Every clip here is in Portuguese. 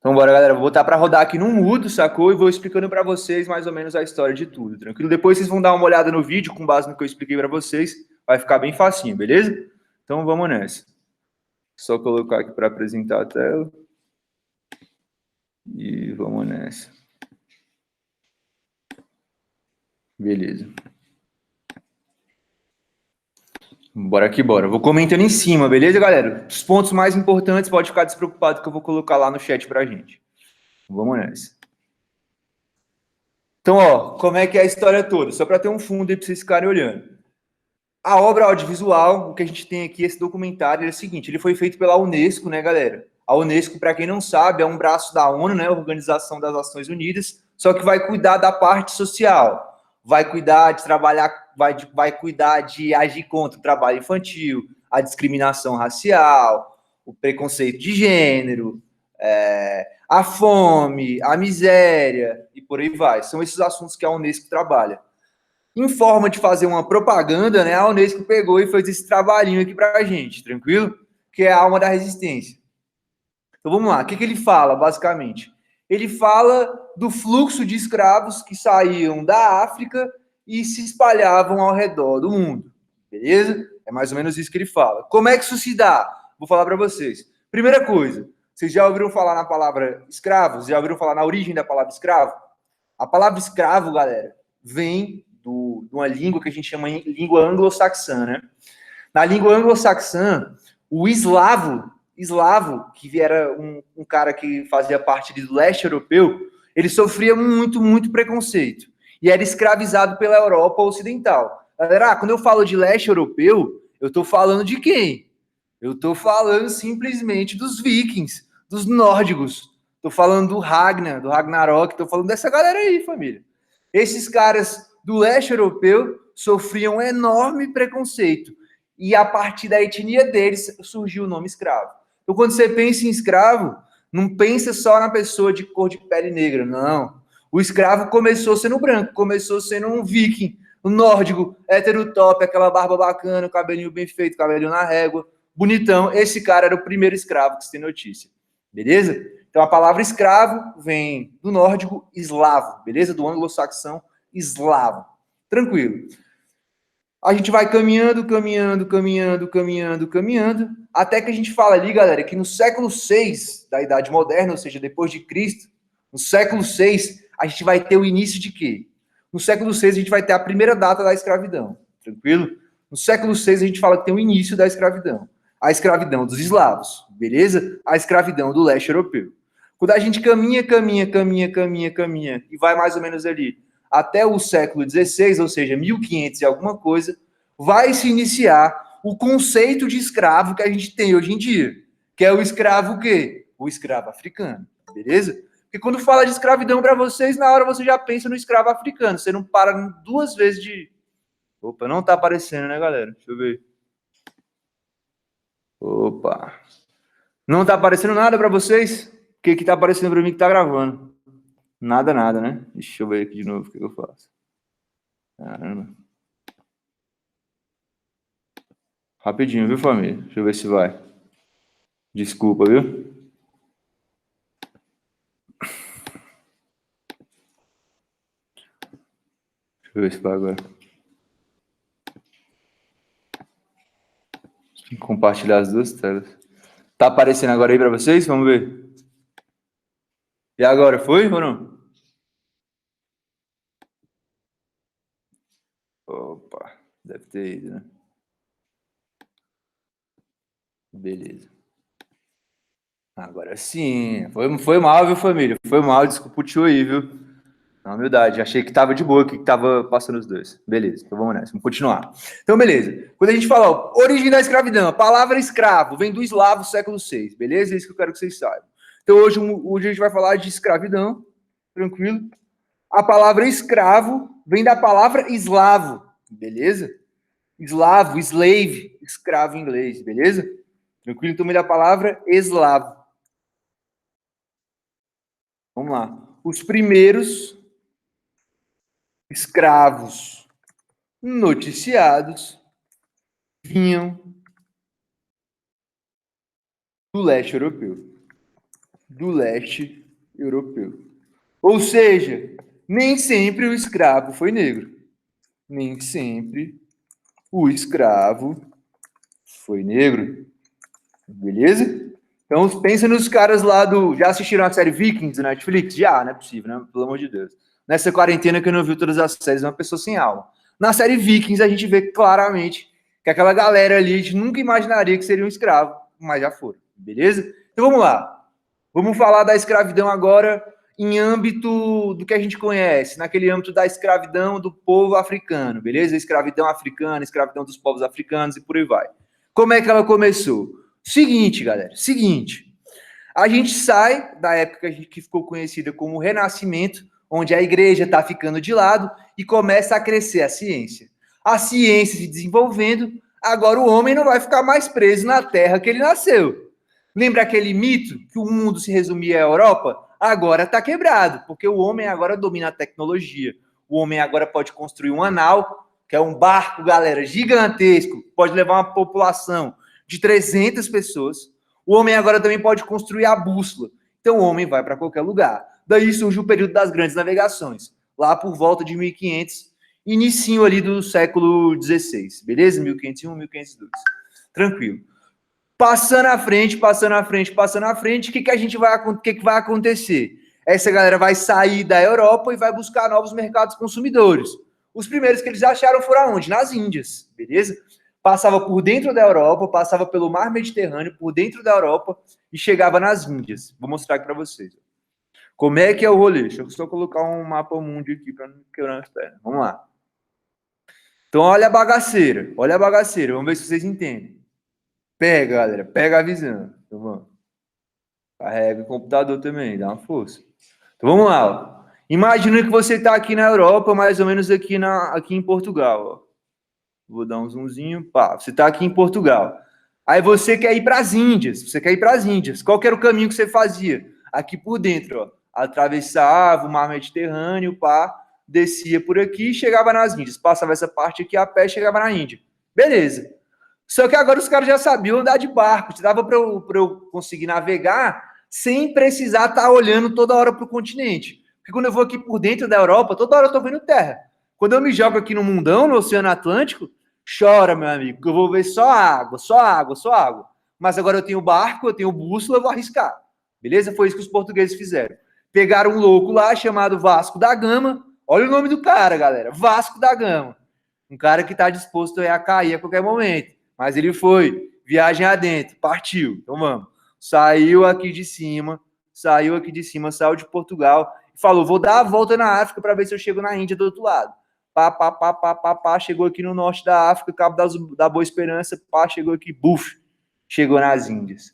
Então, bora, galera. Vou botar para rodar aqui no mudo, sacou? E vou explicando para vocês mais ou menos a história de tudo, tranquilo? Depois vocês vão dar uma olhada no vídeo com base no que eu expliquei para vocês. Vai ficar bem facinho, beleza? Então, vamos nessa. Só colocar aqui para apresentar a tela. E vamos nessa. Beleza. Bora que bora. Vou comentando em cima, beleza, galera? Os pontos mais importantes, pode ficar despreocupado que eu vou colocar lá no chat pra gente. Vamos nessa. Então, ó, como é que é a história toda? Só para ter um fundo aí para vocês ficarem olhando. A obra audiovisual, o que a gente tem aqui, esse documentário, é o seguinte, ele foi feito pela Unesco, né, galera? A Unesco, para quem não sabe, é um braço da ONU, né, Organização das Nações Unidas, só que vai cuidar da parte social, vai cuidar de trabalhar, vai cuidar de agir contra o trabalho infantil, a discriminação racial, o preconceito de gênero, a fome, a miséria, e por aí vai. São esses assuntos que a Unesco trabalha. Em forma de fazer uma propaganda, né, a Unesco pegou e fez esse trabalhinho aqui pra gente, tranquilo? Que é a alma da resistência. Então vamos lá, o que ele fala, basicamente? Ele fala do fluxo de escravos que saíam da África e se espalhavam ao redor do mundo, beleza? É mais ou menos isso que ele fala. Como é que isso se dá? Vou falar para vocês. Primeira coisa, vocês já ouviram falar na palavra escravos? Já ouviram falar na origem da palavra escravo? A palavra escravo, galera, vem de uma língua que a gente chama de língua anglo-saxã, né? Na língua anglo-saxã, o eslavo, que era um cara que fazia parte do leste europeu, ele sofria muito preconceito e era escravizado pela Europa Ocidental. Galera, quando eu falo de leste europeu, eu estou falando de quem? Eu estou falando simplesmente dos vikings, dos nórdicos. Estou falando do Ragnar, do Ragnarok. Estou falando dessa galera aí, família. Esses caras do leste europeu sofriam um enorme preconceito. E a partir da etnia deles surgiu o nome escravo. Então, quando você pensa em escravo, não pensa só na pessoa de cor de pele negra, não. O escravo começou sendo branco, começou sendo um viking, um nórdico, hétero top, aquela barba bacana, cabelinho bem feito, cabelinho na régua, bonitão. Esse cara era o primeiro escravo que se tem notícia. Beleza? Então, a palavra escravo vem do nórdico eslavo, beleza? Do anglo-saxão eslavo. Tranquilo. A gente vai caminhando, até que a gente fala ali, galera, que no século VI da Idade Moderna, ou seja, depois de Cristo, no século VI, a gente vai ter o início de quê? No século VI, a gente vai ter a primeira data da escravidão, tranquilo? No século VI, a gente fala que tem o início da escravidão. A escravidão dos eslavos, beleza? A escravidão do leste europeu. Quando a gente caminha, e vai mais ou menos ali até o século XVI, ou seja, 1500 e alguma coisa, vai se iniciar o conceito de escravo que a gente tem hoje em dia, que é o escravo o quê? O escravo africano, beleza? Porque quando fala de escravidão para vocês, na hora você já pensa no escravo africano, você não para duas vezes de... Opa, não tá aparecendo, né, galera? Deixa eu ver. Opa. Não tá aparecendo nada para vocês? O que tá aparecendo para mim que tá gravando? Nada, né? Deixa eu ver aqui de novo o que eu faço. Caramba. Rapidinho, viu, família? Deixa eu ver se vai. Desculpa, viu? Deixa eu ver se vai agora. Tem que compartilhar as duas telas. Tá aparecendo agora aí para vocês? Vamos ver. E agora, foi ou não? Opa, deve ter ido, né? Beleza. Agora sim. Foi mal, viu, família? Foi mal, desculpa o tio aí, viu? Na humildade, achei que tava de boa, que tava passando os dois. Beleza, então vamos nessa, vamos continuar. Então, beleza. Quando a gente fala, ó, origem da escravidão, a palavra escravo vem do eslavo século VI, beleza? É isso que eu quero que vocês saibam. Então, hoje a gente vai falar de escravidão, tranquilo? A palavra escravo vem da palavra eslavo, beleza? Eslavo, slave, escravo em inglês, beleza? Tranquilo? Então, vem da palavra eslavo. Vamos lá. Os primeiros escravos noticiados vinham do leste europeu. do leste europeu. Ou seja, nem sempre o escravo foi negro. Nem sempre o escravo foi negro. Beleza? Então, pensa nos caras lá do... Já assistiram a série Vikings do Netflix? Já, não é possível, né? Pelo amor de Deus. Nessa quarentena que eu não vi todas as séries, é uma pessoa sem alma. Na série Vikings, a gente vê claramente que aquela galera ali, a gente nunca imaginaria que seria um escravo, mas já foram. Beleza? Então, vamos lá. Vamos falar da escravidão agora em âmbito do que a gente conhece, naquele âmbito da escravidão do povo africano, beleza? Escravidão africana, escravidão dos povos africanos e por aí vai. Como é que ela começou? Seguinte, galera, seguinte. A gente sai da época que ficou conhecida como Renascimento, onde a igreja está ficando de lado e começa a crescer a ciência. A ciência se desenvolvendo, agora o homem não vai ficar mais preso na terra que ele nasceu. Lembra aquele mito que o mundo se resumia à Europa? Agora está quebrado, porque o homem agora domina a tecnologia. O homem agora pode construir um anal, que é um barco, galera, gigantesco, pode levar uma população de 300 pessoas. O homem agora também pode construir a bússola. Então o homem vai para qualquer lugar. Daí surge o período das grandes navegações, lá por volta de 1500, inicinho ali do século XVI, beleza? 1501, 1502. Tranquilo. Passando à frente, o que vai acontecer? Essa galera vai sair da Europa e vai buscar novos mercados consumidores. Os primeiros que eles acharam foram aonde? Nas Índias, beleza? Passava por dentro da Europa, passava pelo mar Mediterrâneo, por dentro da Europa e chegava nas Índias. Vou mostrar aqui para vocês. Como é que é o rolê? Deixa eu só colocar um mapa mundo aqui para não quebrar as pernas. Vamos lá. Então, olha a bagaceira. Vamos ver se vocês entendem. Pega, galera. Pega a visão. Então, vamos. Carrega o computador também. Dá uma força. Então, vamos lá. Ó. Imagina que você está aqui na Europa, mais ou menos aqui em Portugal. Ó. Vou dar um zoomzinho. Pá. Você está aqui em Portugal. Aí você quer ir para as Índias. Qual que era o caminho que você fazia? Aqui por dentro, ó. Atravessava o mar Mediterrâneo, pá. Descia por aqui e chegava nas Índias. Passava essa parte aqui a pé e chegava na Índia. Beleza. Só que agora os caras já sabiam andar de barco. Dava para eu conseguir navegar sem precisar estar olhando toda hora para o continente. Porque quando eu vou aqui por dentro da Europa, toda hora eu estou vendo terra. Quando eu me jogo aqui no mundão, no Oceano Atlântico, chora, meu amigo, que eu vou ver só água. Mas agora eu tenho barco, eu tenho bússola, eu vou arriscar. Beleza? Foi isso que os portugueses fizeram. Pegaram um louco lá chamado Vasco da Gama. Olha o nome do cara, galera. Vasco da Gama. Um cara que está disposto a cair a qualquer momento. Mas ele foi, viagem adentro, partiu. Então vamos. Saiu de Portugal e falou: vou dar a volta na África para ver se eu chego na Índia do outro lado. Chegou aqui no norte da África, Cabo da Boa Esperança, chegou aqui, chegou nas Índias.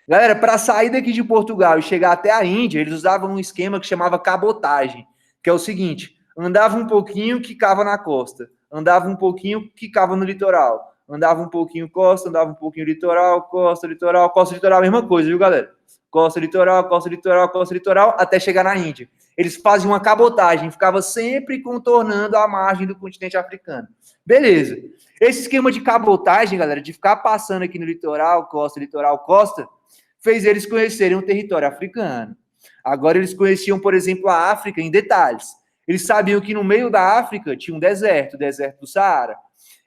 Galera, para sair daqui de Portugal e chegar até a Índia, eles usavam um esquema que chamava cabotagem, que é o seguinte: andava um pouquinho, quicava na costa, andava um pouquinho, quicava no litoral. Andava um pouquinho costa, andava um pouquinho litoral, costa, litoral, mesma coisa, viu, galera? Costa, litoral, até chegar na Índia. Eles faziam uma cabotagem, ficava sempre contornando a margem do continente africano. Beleza. Esse esquema de cabotagem, galera, de ficar passando aqui no litoral, costa, fez eles conhecerem um território africano. Agora eles conheciam, por exemplo, a África em detalhes. Eles sabiam que no meio da África tinha um deserto, o deserto do Saara.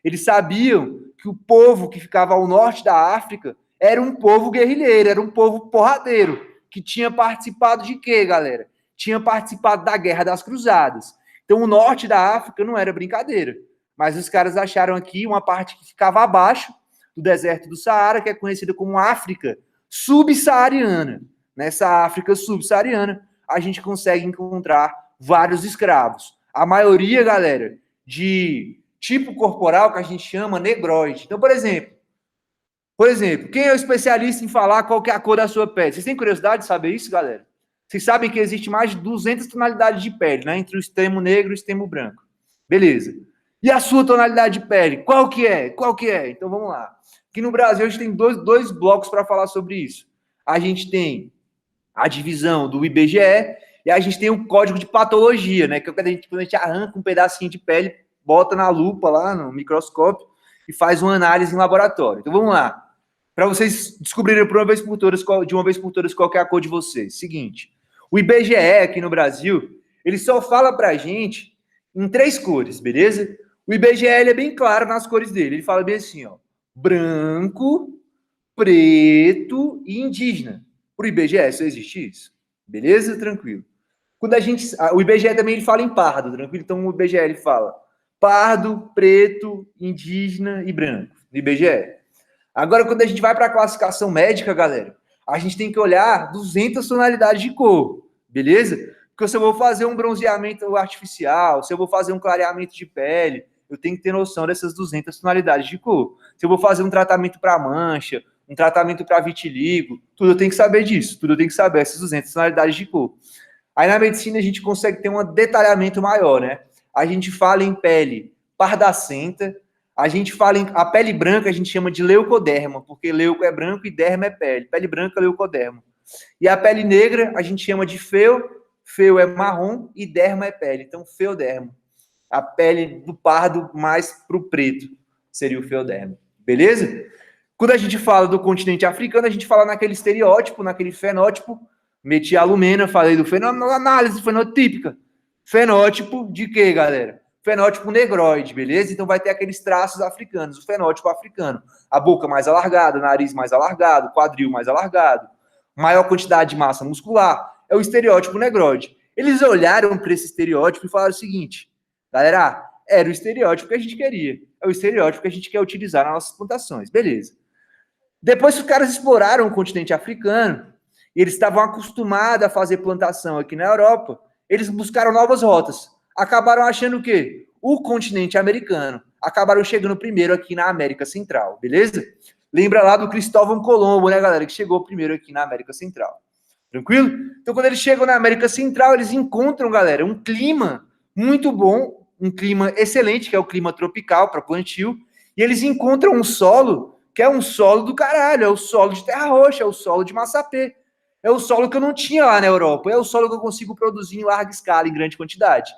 Eles sabiam que o povo que ficava ao norte da África era um povo guerrilheiro, era um povo porradeiro, que tinha participado de quê, galera? Tinha participado da Guerra das Cruzadas. Então, o norte da África não era brincadeira. Mas os caras acharam aqui uma parte que ficava abaixo do deserto do Saara, que é conhecida como África subsaariana. Nessa África subsaariana, a gente consegue encontrar vários escravos. A maioria, galera, de tipo corporal que a gente chama negroide. Então, por exemplo, quem é o especialista em falar qual que é a cor da sua pele? Vocês têm curiosidade de saber isso, galera? Vocês sabem que existe mais de 200 tonalidades de pele, né? Entre o extremo negro e o extremo branco. Beleza. E a sua tonalidade de pele? Qual que é? Então, vamos lá. Aqui no Brasil, a gente tem dois blocos para falar sobre isso. A gente tem a divisão do IBGE e a gente tem o código de patologia, né? Que é quando a gente arranca um pedacinho de pele, bota na lupa lá no microscópio e faz uma análise em laboratório. Então vamos lá. para vocês descobrirem de uma vez por todas qual que é a cor de vocês. Seguinte, o IBGE aqui no Brasil, ele só fala pra gente em 3 cores, beleza? O IBGE ele é bem claro nas cores dele. Ele fala bem assim, ó, branco, preto e indígena. Pro IBGE só existe isso. Beleza? Tranquilo. Quando o IBGE também ele fala em pardo, tranquilo? Então o IBGE ele fala pardo, preto, indígena e branco. No IBGE. Agora, quando a gente vai para a classificação médica, galera, a gente tem que olhar 200 tonalidades de cor, beleza? Porque se eu vou fazer um bronzeamento artificial, se eu vou fazer um clareamento de pele, eu tenho que ter noção dessas 200 tonalidades de cor. Se eu vou fazer um tratamento para mancha, um tratamento para vitiligo, tudo eu tenho que saber disso, tudo eu tenho que saber essas 200 tonalidades de cor. Aí na medicina a gente consegue ter um detalhamento maior, né? A gente fala em pele pardacenta, a gente fala em a pele branca, a gente chama de leucoderma, porque leuco é branco e derma é pele. Pele branca, leucoderma. E a pele negra, a gente chama de feu é marrom e derma é pele. Então, feoderma. A pele do pardo mais pro preto seria o feoderma. Beleza? Quando a gente fala do continente africano, a gente fala naquele estereótipo, naquele fenótipo. Meti a Lumena, falei do fenótipo, análise fenotípica. Fenótipo de quê, galera? Fenótipo negroide, beleza? Então vai ter aqueles traços africanos, o fenótipo africano. A boca mais alargada, nariz mais alargado, quadril mais alargado, maior quantidade de massa muscular. É o estereótipo negroide. Eles olharam para esse estereótipo e falaram o seguinte, galera, era o estereótipo que a gente queria. É o estereótipo que a gente quer utilizar nas nossas plantações, beleza. Depois que os caras exploraram o continente africano, e eles estavam acostumados a fazer plantação aqui na Europa, eles buscaram novas rotas. Acabaram achando o quê? O continente americano. Acabaram chegando primeiro aqui na América Central, beleza? Lembra lá do Cristóvão Colombo, né, galera? Que chegou primeiro aqui na América Central. Tranquilo? Então, quando eles chegam na América Central, eles encontram, galera, um clima muito bom, um clima excelente, que é o clima tropical para plantio, e eles encontram um solo que é um solo do caralho, é o solo de terra roxa, é o solo de massapê. É o solo que eu não tinha lá na Europa, é o solo que eu consigo produzir em larga escala, em grande quantidade.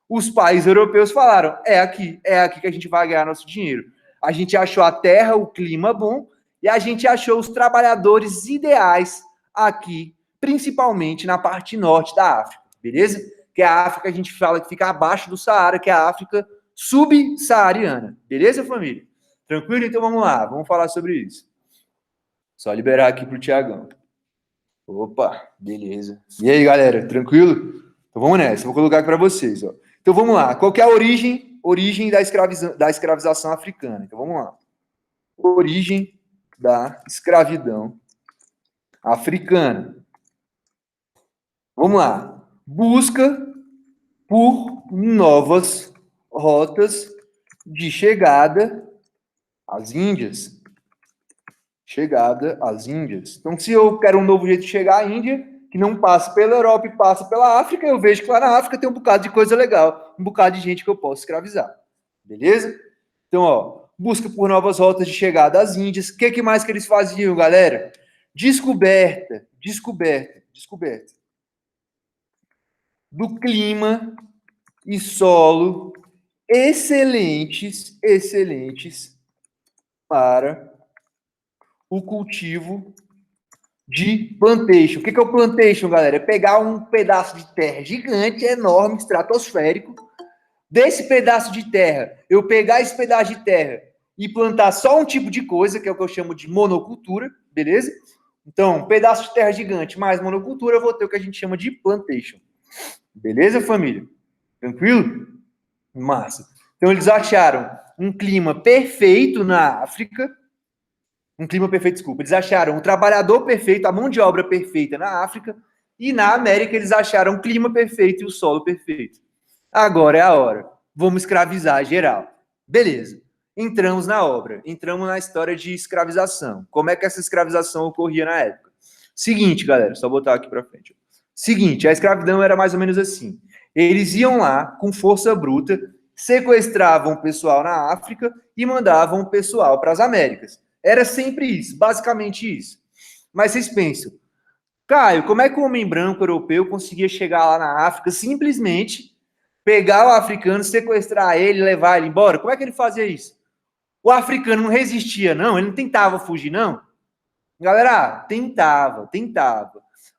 Os países europeus falaram, é aqui que a gente vai ganhar nosso dinheiro. A gente achou a terra, o clima bom, e a gente achou os trabalhadores ideais aqui, principalmente na parte norte da África, beleza? Que é a África, a gente fala que fica abaixo do Saara, que é a África subsaariana, beleza, família? Tranquilo? Então vamos lá, vamos falar sobre isso. Só liberar aqui pro Tiagão. Opa, beleza. E aí, galera, tranquilo? Então vamos nessa, vou colocar aqui para vocês, ó. Então vamos lá, qual que é a origem da escravização africana? Então vamos lá. Origem da escravidão africana. Vamos lá. Busca por novas rotas de chegada às Índias. Chegada às Índias. Então, se eu quero um novo jeito de chegar à Índia, que não passa pela Europa e passa pela África, eu vejo que lá na África tem um bocado de coisa legal, um bocado de gente que eu posso escravizar. Beleza? Então, ó, busca por novas rotas de chegada às Índias. O que mais que eles faziam, galera? Descoberta do clima e solo excelentes para o cultivo de plantation. O que é o plantation, galera? É pegar um pedaço de terra gigante, enorme, estratosférico. Desse pedaço de terra, eu pegar esse pedaço de terra e plantar só um tipo de coisa, que é o que eu chamo de monocultura, beleza? Então, um pedaço de terra gigante mais monocultura, eu vou ter o que a gente chama de plantation. Beleza, família? Tranquilo? Massa. Então, eles acharam um clima perfeito na África. Eles acharam um trabalhador perfeito, a mão de obra perfeita na África, e na América eles acharam o clima perfeito e o solo perfeito. Agora é a hora. Vamos escravizar geral. Beleza. Entramos na obra. Entramos na história de escravização. Como é que essa escravização ocorria na época? Seguinte, galera, só botar aqui para frente. Seguinte, a escravidão era mais ou menos assim. Eles iam lá com força bruta, sequestravam o pessoal na África e mandavam o pessoal para as Américas. Era sempre isso, basicamente isso. Mas vocês pensam, Caio, como é que o homem branco europeu conseguia chegar lá na África, simplesmente pegar o africano, sequestrar ele, levar ele embora? Como é que ele fazia isso? O africano não resistia, não? Ele não tentava fugir, não? Galera, tentava.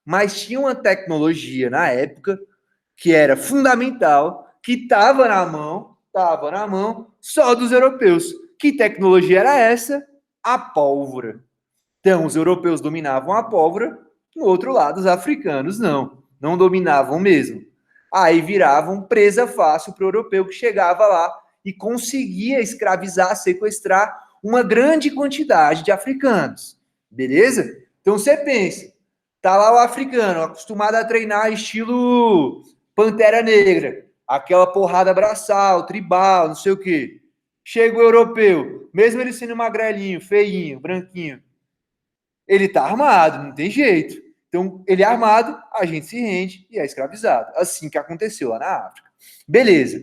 Mas tinha uma tecnologia na época que era fundamental, que estava na mão só dos europeus. Que tecnologia era essa? A pólvora. Então, os europeus dominavam a pólvora, no outro lado, os africanos não dominavam mesmo. Aí viravam presa fácil para o europeu que chegava lá e conseguia escravizar, sequestrar uma grande quantidade de africanos. Beleza? Então você pensa, tá lá o africano, acostumado a treinar estilo Pantera Negra, aquela porrada braçal, tribal, não sei o quê. Chega o europeu, mesmo ele sendo magrelinho, feinho, branquinho, ele tá armado, não tem jeito. Então, ele é armado, a gente se rende e é escravizado. Assim que aconteceu lá na África. Beleza.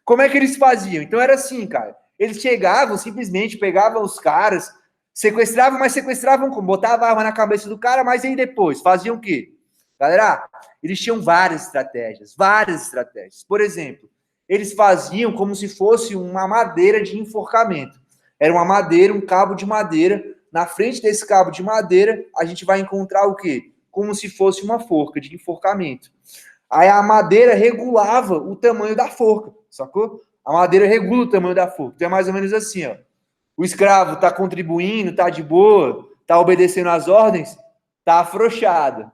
Como é que eles faziam? Então era assim, cara. Eles chegavam, simplesmente pegavam os caras, sequestravam, mas sequestravam como? Botavam a arma na cabeça do cara, mas aí depois faziam o quê? Galera, eles tinham várias estratégias. Por exemplo, eles faziam como se fosse uma madeira de enforcamento. Era uma madeira, um cabo de madeira. Na frente desse cabo de madeira, a gente vai encontrar o quê? Como se fosse uma forca de enforcamento. Aí a madeira regulava o tamanho da forca, sacou? A madeira regula o tamanho da forca. Então é mais ou menos assim, ó. O escravo está contribuindo, está de boa, está obedecendo às ordens, está afrouxada.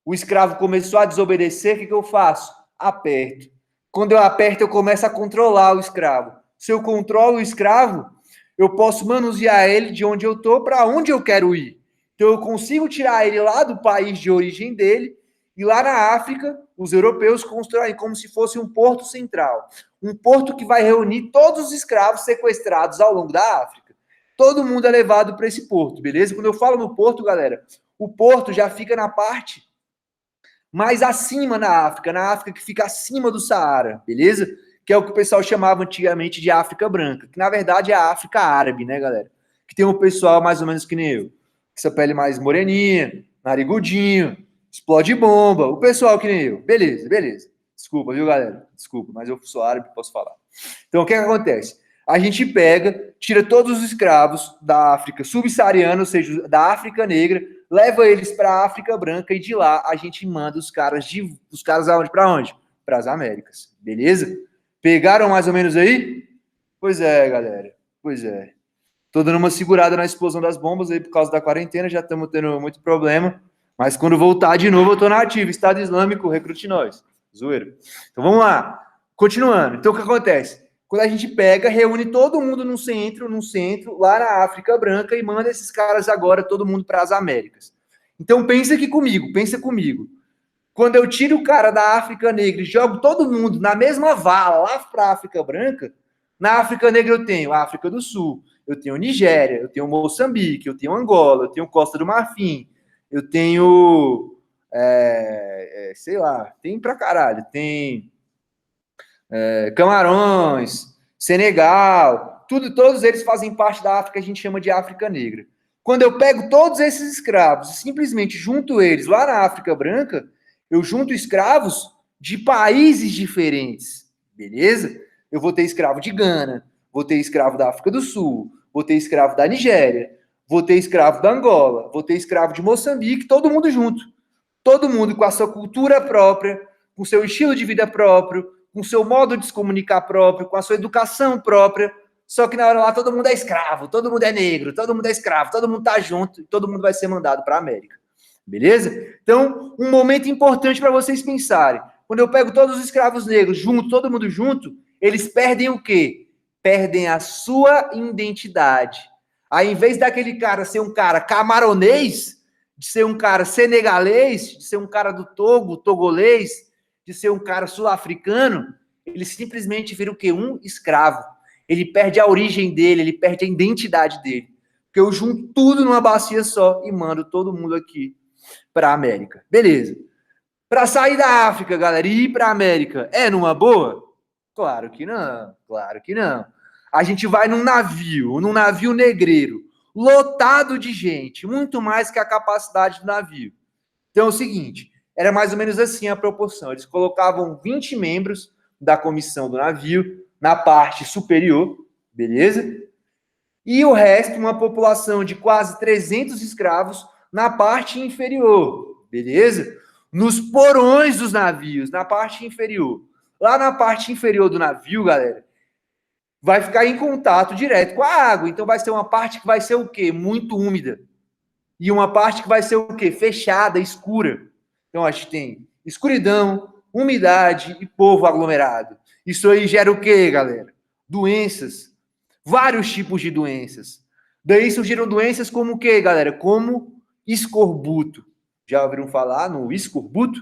O escravo começou a desobedecer, o que eu faço? Aperto. Quando eu aperto, eu começo a controlar o escravo. Se eu controlo o escravo, eu posso manusear ele de onde eu estou para onde eu quero ir. Então eu consigo tirar ele lá do país de origem dele e lá na África, os europeus constroem como se fosse um porto central. Um porto que vai reunir todos os escravos sequestrados ao longo da África. Todo mundo é levado para esse porto, beleza? Quando eu falo no porto, galera, o porto já fica na parte mais acima na África que fica acima do Saara, beleza? Que é o que o pessoal chamava antigamente de África Branca, que na verdade é a África Árabe, né, galera? Que tem um pessoal mais ou menos que nem eu, com essa pele mais moreninha, narigudinho, explode bomba, o pessoal que nem eu. Beleza. Desculpa, viu, galera? Desculpa, mas eu sou árabe, posso falar. Então, o que acontece? A gente pega, tira todos os escravos da África subsaariana, ou seja, da África Negra, leva eles para a África Branca e de lá a gente manda os caras aonde? Para onde? Para as Américas, beleza? Pegaram mais ou menos aí? Pois é, galera. Pois é. Tô dando uma segurada na explosão das bombas aí por causa da quarentena, já estamos tendo muito problema. Mas quando voltar de novo, eu tô na ativa. Estado Islâmico, recrute nós. Zoeira. Então vamos lá. Continuando. Então o que acontece? Quando a gente pega, reúne todo mundo num centro, lá na África Branca, e manda esses caras agora, todo mundo para as Américas. Então pensa comigo. Quando eu tiro o cara da África Negra e jogo todo mundo na mesma vala lá para a África Branca, na África Negra eu tenho a África do Sul, eu tenho Nigéria, eu tenho Moçambique, eu tenho Angola, eu tenho Costa do Marfim, eu tenho, sei lá, tem pra caralho, tem Camarões, Senegal, todos eles fazem parte da África que a gente chama de África Negra. Quando eu pego todos esses escravos e simplesmente junto eles lá na África Branca, eu junto escravos de países diferentes, beleza? Eu vou ter escravo de Gana, vou ter escravo da África do Sul, vou ter escravo da Nigéria, vou ter escravo da Angola, vou ter escravo de Moçambique, todo mundo junto. Todo mundo com a sua cultura própria, com seu estilo de vida próprio, com seu modo de se comunicar próprio, com a sua educação própria. Só que na hora lá todo mundo é escravo, todo mundo é negro, todo mundo é escravo, todo mundo tá junto e todo mundo vai ser mandado para a América. Beleza? Então, um momento importante para vocês pensarem. Quando eu pego todos os escravos negros junto, todo mundo junto, eles perdem o quê? Perdem a sua identidade. Aí, em vez daquele cara ser um cara camaronês, de ser um cara senegalês, de ser um cara do Togo, togolês, de ser um cara sul-africano, ele simplesmente vira o quê? Um escravo. Ele perde a origem dele, ele perde a identidade dele. Porque eu junto tudo numa bacia só e mando todo mundo aqui para a América. Beleza. Para sair da África, galera, e ir para a América, é numa boa? Claro que não. A gente vai num navio negreiro, lotado de gente, muito mais que a capacidade do navio. Então é o seguinte, era mais ou menos assim a proporção. Eles colocavam 20 membros da comissão do navio na parte superior, beleza? E o resto, uma população de quase 300 escravos na parte inferior, beleza? Nos porões dos navios, na parte inferior. Lá na parte inferior do navio, galera, vai ficar em contato direto com a água. Então vai ser uma parte que vai ser o quê? Muito úmida. E uma parte que vai ser o quê? Fechada, escura. Então a gente tem escuridão, umidade e povo aglomerado. Isso aí gera o quê, galera? Doenças. Vários tipos de doenças. Daí surgiram doenças como o quê, galera? Como escorbuto. Já ouviram falar no escorbuto?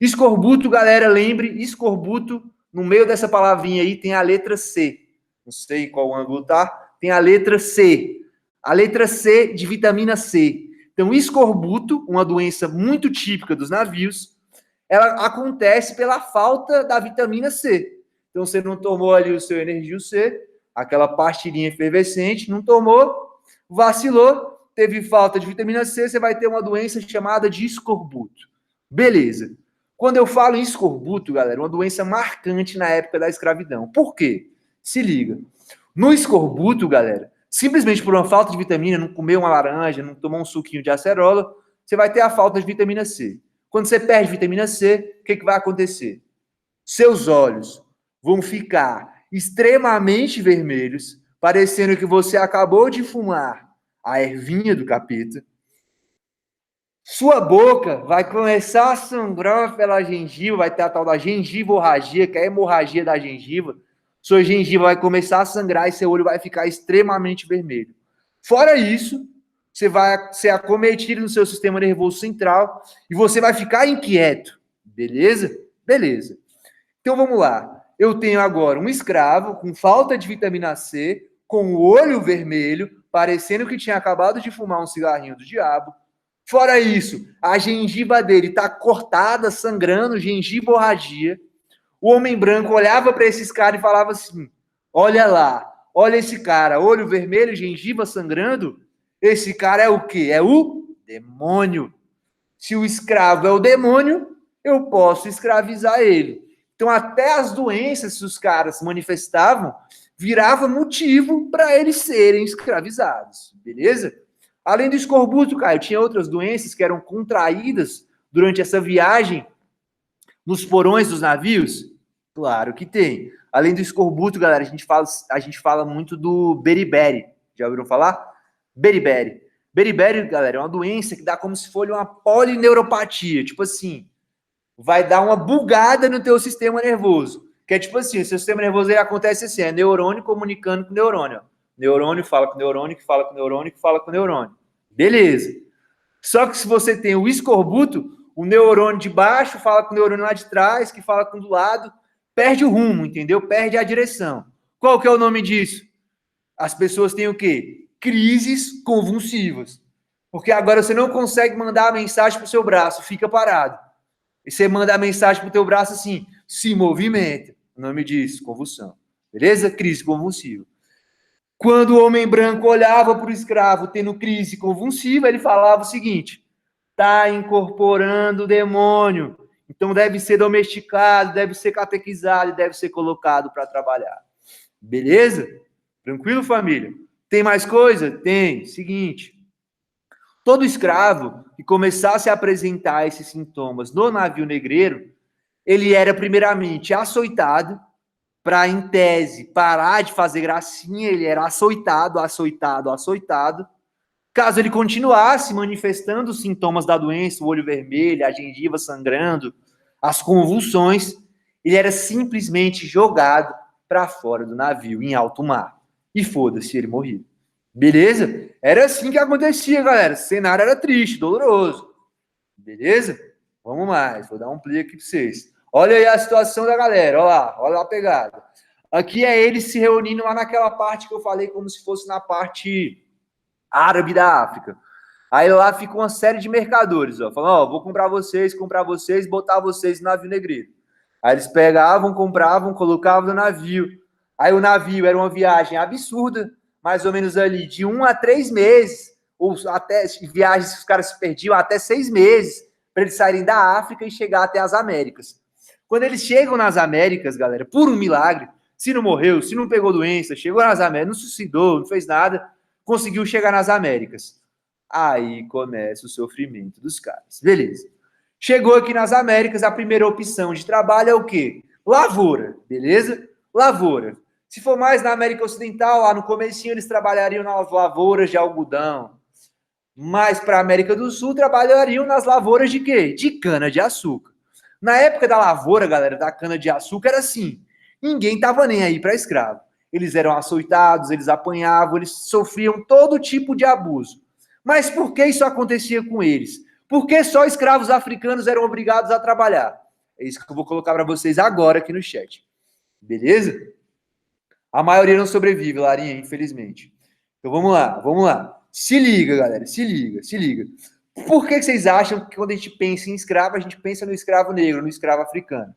Escorbuto, galera, lembre, escorbuto, no meio dessa palavrinha aí tem a letra C. Não sei qual ângulo tá. Tem a letra C. A letra C de vitamina C. Então, escorbuto, uma doença muito típica dos navios, ela acontece pela falta da vitamina C. Então, você não tomou ali o seu Energil C, aquela pastilhinha efervescente, não tomou, vacilou, teve falta de vitamina C, você vai ter uma doença chamada de escorbuto. Beleza. Quando eu falo em escorbuto, galera, uma doença marcante na época da escravidão. Por quê? Se liga. No escorbuto, galera, simplesmente por uma falta de vitamina, não comer uma laranja, não tomar um suquinho de acerola, você vai ter a falta de vitamina C. Quando você perde vitamina C, o que vai acontecer? Seus olhos vão ficar extremamente vermelhos, parecendo que você acabou de fumar a ervinha do capeta. Sua boca vai começar a sangrar pela gengiva, vai ter a tal da gengivorragia, que é a hemorragia da gengiva. Sua gengiva vai começar a sangrar e seu olho vai ficar extremamente vermelho. Fora isso, você vai ser acometido no seu sistema nervoso central e você vai ficar inquieto. Beleza? Beleza. Então vamos lá. Eu tenho agora um escravo com falta de vitamina C, com o olho vermelho, parecendo que tinha acabado de fumar um cigarrinho do diabo. Fora isso, a gengiva dele está cortada, sangrando, gengivorragia. O homem branco olhava para esses caras e falava assim: olha lá, olha esse cara, olho vermelho, gengiva sangrando. Esse cara é o quê? É o demônio. Se o escravo é o demônio, eu posso escravizar ele. Então, até as doenças que os caras manifestavam virava motivo para eles serem escravizados, beleza? Além do escorbuto, Caio, tinha outras doenças que eram contraídas durante essa viagem nos porões dos navios? Claro que tem. Além do escorbuto, galera, a gente fala muito do beriberi. Já ouviram falar? Beriberi. Beriberi, galera, é uma doença que dá como se fosse uma polineuropatia. Tipo assim, vai dar uma bugada no teu sistema nervoso. Que é tipo assim, o seu sistema nervoso aí acontece assim, é neurônio comunicando com neurônio. Neurônio fala com neurônio, que fala com neurônio, que fala com neurônio. Beleza. Só que se você tem o escorbuto, o neurônio de baixo fala com o neurônio lá de trás, que fala com o do lado, perde o rumo, entendeu? Perde a direção. Qual que é o nome disso? As pessoas têm o quê? Crises convulsivas. Porque agora você não consegue mandar a mensagem para o seu braço, fica parado. E você manda a mensagem para o teu braço assim, se movimenta. O nome disso, convulsão. Beleza? Crise convulsiva. Quando o homem branco olhava para o escravo tendo crise convulsiva, ele falava o seguinte: está incorporando o demônio, então deve ser domesticado, deve ser catequizado e deve ser colocado para trabalhar. Beleza? Tranquilo, família? Tem mais coisa? Tem. Seguinte, todo escravo que começasse a apresentar esses sintomas no navio negreiro, ele era primeiramente açoitado, para, em tese, parar de fazer gracinha, ele era açoitado, açoitado, açoitado. Caso ele continuasse manifestando os sintomas da doença, o olho vermelho, a gengiva sangrando, as convulsões, ele era simplesmente jogado para fora do navio, em alto mar. E foda-se, ele morria. Beleza? Era assim que acontecia, galera. O cenário era triste, doloroso. Beleza? Vamos mais, vou dar um play aqui para vocês. Olha aí a situação da galera, olha lá a pegada. Aqui é eles se reunindo lá naquela parte que eu falei, como se fosse na parte árabe da África. Aí lá fica uma série de mercadores, ó, falando, ó, vou comprar vocês, botar vocês no navio negreiro. Aí eles pegavam, compravam, colocavam no navio. Aí o navio era uma viagem absurda, mais ou menos ali de 1 a 3 meses, ou até viagens que os caras se perdiam até 6 meses, para eles saírem da África e chegar até as Américas. Quando eles chegam nas Américas, galera, por um milagre, Se não morreu, se não pegou doença, chegou nas Américas, não suicidou, não fez nada, conseguiu chegar nas Américas. Aí começa o sofrimento dos caras. Beleza. Chegou aqui nas Américas, a primeira opção de trabalho é o quê? Lavoura, beleza? Lavoura. Se for mais na América Ocidental, lá no comecinho eles trabalhariam nas lavouras de algodão. Mais para a América do Sul, trabalhariam nas lavouras de quê? De cana-de-açúcar. Na época da lavoura, galera, da cana-de-açúcar, era assim. Ninguém tava nem aí para escravo. Eles eram açoitados, eles apanhavam, eles sofriam todo tipo de abuso. Mas por que isso acontecia com eles? Por que só escravos africanos eram obrigados a trabalhar? É isso que eu vou colocar para vocês agora aqui no chat. Beleza? A maioria não sobrevive, Larinha, infelizmente. Então vamos lá, vamos lá. Se liga, galera, se liga, se liga. Por que vocês acham que quando a gente pensa em escravo, a gente pensa no escravo negro, no escravo africano?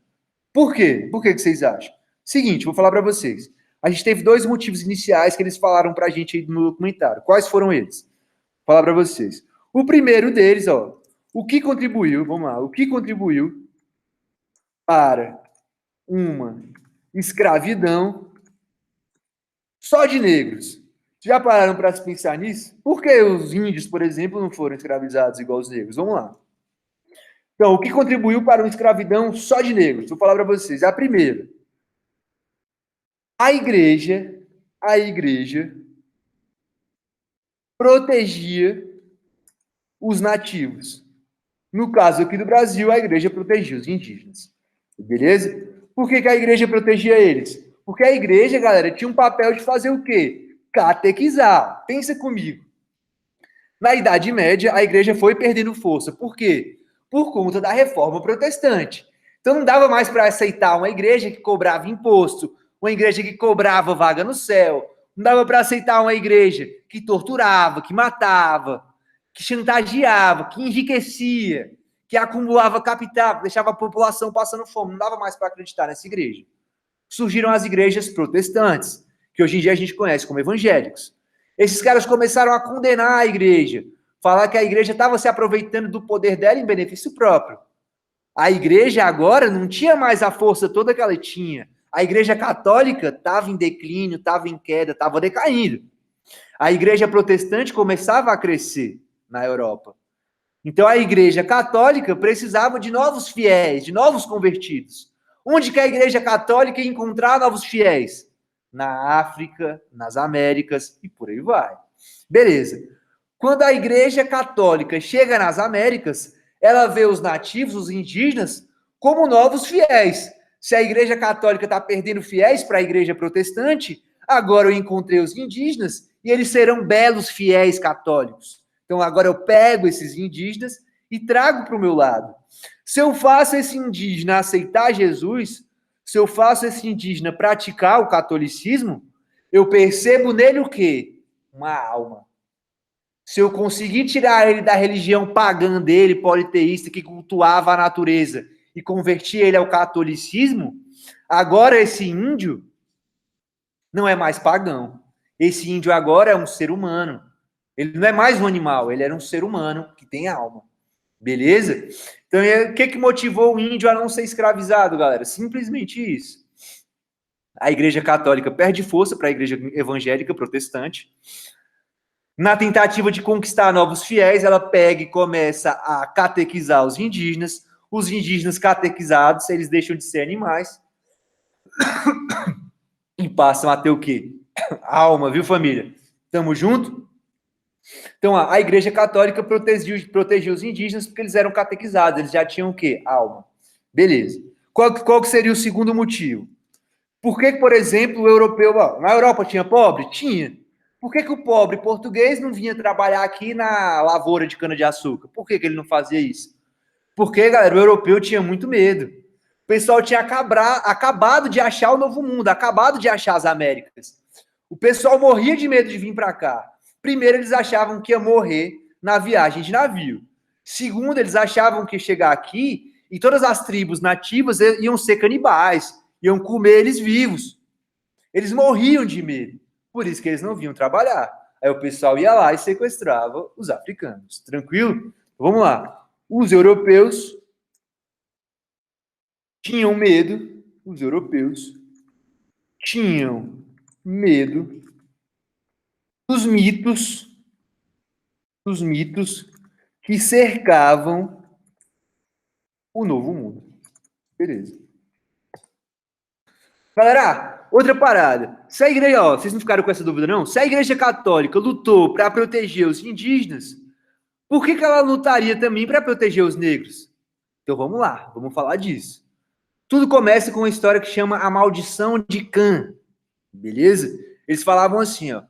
Por quê? Por que vocês acham? Seguinte, vou falar para vocês. A gente teve dois motivos iniciais que eles falaram para a gente aí no documentário. Quais foram eles? Vou falar para vocês. O primeiro deles, ó, o que contribuiu, vamos lá, o que contribuiu para uma escravidão só de negros? Já pararam para se pensar nisso? Por que os índios, por exemplo, não foram escravizados igual os negros? Vamos lá. Então, o que contribuiu para uma escravidão só de negros? Vou falar para vocês. A primeira, a igreja protegia os nativos. No caso aqui do Brasil, a igreja protegia os indígenas. Beleza? Por que a igreja protegia eles? Porque a igreja, galera, tinha um papel de fazer o quê? Catequizar. Pensa comigo. Na Idade Média, a igreja foi perdendo força. Por quê? Por conta da reforma protestante. Então não dava mais para aceitar uma igreja que cobrava imposto, uma igreja que cobrava vaga no céu. Não dava para aceitar uma igreja que torturava, que matava, que chantageava, que enriquecia, que acumulava capital, que deixava a população passando fome. Não dava mais para acreditar nessa igreja. Surgiram as igrejas protestantes, que hoje em dia a gente conhece como evangélicos. Esses caras começaram a condenar a igreja, falar que a igreja estava se aproveitando do poder dela em benefício próprio. A igreja agora não tinha mais a força toda que ela tinha. A igreja católica estava em declínio, estava em queda, estava decaindo. A igreja protestante começava a crescer na Europa. Então a igreja católica precisava de novos fiéis, de novos convertidos. Onde que a igreja católica ia encontrar novos fiéis? Na África, nas Américas e por aí vai. Beleza. Quando a igreja católica chega nas Américas, ela vê os nativos, os indígenas, como novos fiéis. Se a igreja católica está perdendo fiéis para a igreja protestante, agora eu encontrei os indígenas e eles serão belos fiéis católicos. Então agora eu pego esses indígenas e trago para o meu lado. Se eu faço esse indígena aceitar Jesus, se eu faço esse indígena praticar o catolicismo, eu percebo nele o quê? Uma alma. Se eu conseguir tirar ele da religião pagã dele, politeísta, que cultuava a natureza, e convertir ele ao catolicismo, agora esse índio não é mais pagão. Esse índio agora é um ser humano. Ele não é mais um animal, ele era um ser humano que tem alma. Beleza? Então, o que motivou o índio a não ser escravizado, galera? Simplesmente isso. A igreja católica perde força para a igreja evangélica protestante. Na tentativa de conquistar novos fiéis, ela pega e começa a catequizar os indígenas. Os indígenas catequizados, eles deixam de ser animais e passam a ter o quê? Alma, viu, família? Tamo junto? Então, a igreja católica protegiu os indígenas porque eles eram catequizados, eles já tinham o quê? Alma. Beleza. Qual que seria o segundo motivo? Por que, por exemplo, o europeu... Na Europa tinha pobre? Tinha. Por que o pobre português não vinha trabalhar aqui na lavoura de cana-de-açúcar? Por que ele não fazia isso? Porque, galera, o europeu tinha muito medo. O pessoal tinha acabado de achar o Novo Mundo, acabado de achar as Américas. O pessoal morria de medo de vir para cá. Primeiro, eles achavam que ia morrer na viagem de navio. Segundo, eles achavam que ia chegar aqui e todas as tribos nativas iam ser canibais, iam comer eles vivos. Eles morriam de medo. Por isso que eles não vinham trabalhar. Aí o pessoal ia lá e sequestrava os africanos. Tranquilo? Vamos lá. Os europeus tinham medo, os europeus tinham medo dos mitos que cercavam o novo mundo. Beleza. Galera, outra parada. Se a igreja, ó, vocês não ficaram com essa dúvida, não? Se a igreja católica lutou para proteger os indígenas, por que ela lutaria também para proteger os negros? Então vamos lá, vamos falar disso. Tudo começa com uma história que chama A Maldição de Cã. Beleza? Eles falavam assim, ó.